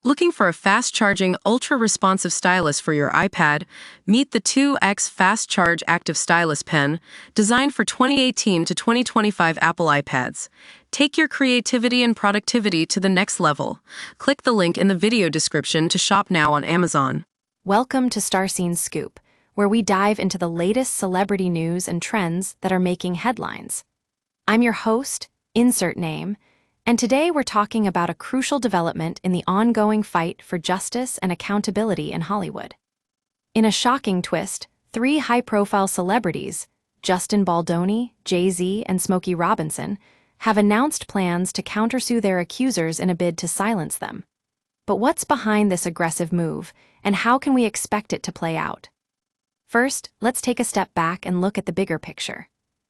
Looking for a fast-charging, ultra-responsive stylus for your iPad? Meet the 2X Fast Charge Active Stylus Pen, designed for 2018 to 2025 Apple iPads. Take your creativity and productivity to the next level. Click the link in the video description to shop now on Amazon. Welcome to StarScene Scoop, where we dive into the latest celebrity news and trends that are making headlines. I'm your host, Insert Name, and today we're talking about a crucial development in the ongoing fight for justice and accountability in Hollywood. In a shocking twist, three high-profile celebrities, Justin Baldoni, Jay-Z, and Smokey Robinson, have announced plans to countersue their accusers in a bid to silence them. But what's behind this aggressive move, and how can we expect it to play out? First, let's take a step back and look at the bigger picture.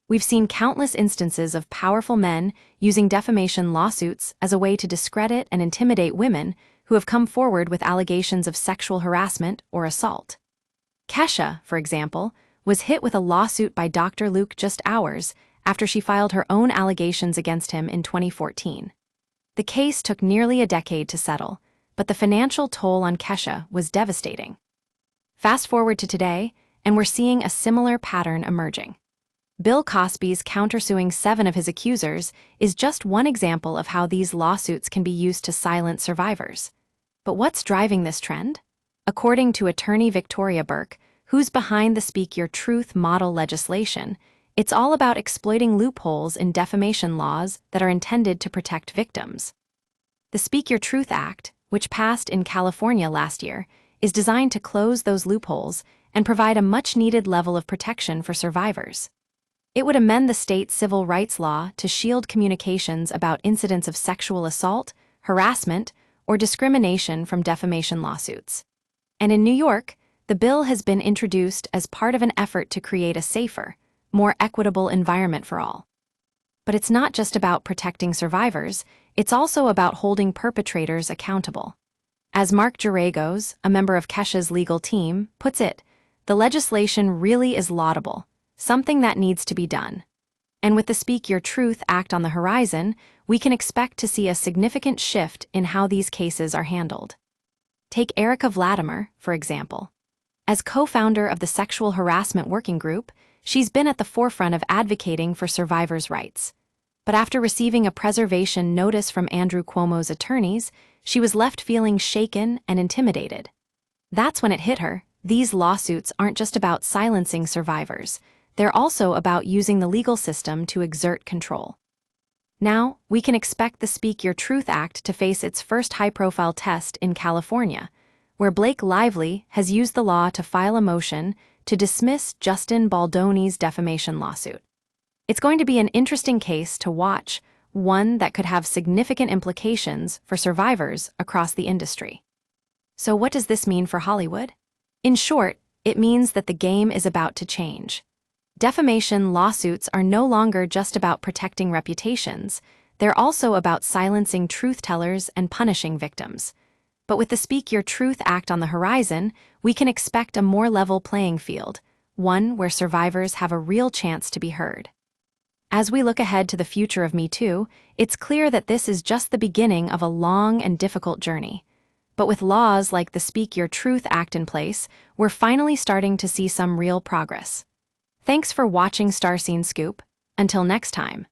We've seen countless instances of powerful men using defamation lawsuits as a way to discredit and intimidate women who have come forward with allegations of sexual harassment or assault. Kesha, for example, was hit with a lawsuit by Dr. Luke just hours after she filed her own allegations against him in 2014. The case took nearly a decade to settle, but the financial toll on Kesha was devastating. Fast forward to today, and we're seeing a similar pattern emerging. Bill Cosby's countersuing 7 of his accusers is just one example of how these lawsuits can be used to silence survivors. But what's driving this trend? According to attorney Victoria Burke, who's behind the Speak Your Truth model legislation, it's all about exploiting loopholes in defamation laws that are intended to protect victims. The Speak Your Truth Act, which passed in California last year, is designed to close those loopholes and provide a much-needed level of protection for survivors. It would amend the state civil rights law to shield communications about incidents of sexual assault, harassment, or discrimination from defamation lawsuits. And in New York, the bill has been introduced as part of an effort to create a safer, more equitable environment for all. But it's not just about protecting survivors, it's also about holding perpetrators accountable. As Mark Geragos, a member of Kesha's legal team, puts it, the legislation really is laudable, something that needs to be done. And with the Speak Your Truth Act on the horizon, we can expect to see a significant shift in how these cases are handled. Take Erica Vladimir, for example. As co-founder of the Sexual Harassment Working Group, she's been at the forefront of advocating for survivors' rights. But after receiving a preservation notice from Andrew Cuomo's attorneys, she was left feeling shaken and intimidated. That's when it hit her. These lawsuits aren't just about silencing survivors. They're also about using the legal system to exert control. Now, we can expect the Speak Your Truth Act to face its first high-profile test in California, where Blake Lively has used the law to file a motion to dismiss Justin Baldoni's defamation lawsuit. It's going to be an interesting case to watch, one that could have significant implications for survivors across the industry. So what does this mean for Hollywood? In short, it means that the game is about to change. Defamation lawsuits are no longer just about protecting reputations, they're also about silencing truth-tellers and punishing victims. But with the Speak Your Truth Act on the horizon, we can expect a more level playing field, one where survivors have a real chance to be heard. As we look ahead to the future of Me Too, it's clear that this is just the beginning of a long and difficult journey. But with laws like the Speak Your Truth Act in place, we're finally starting to see some real progress. Thanks for watching StarScene Scoop. Until next time.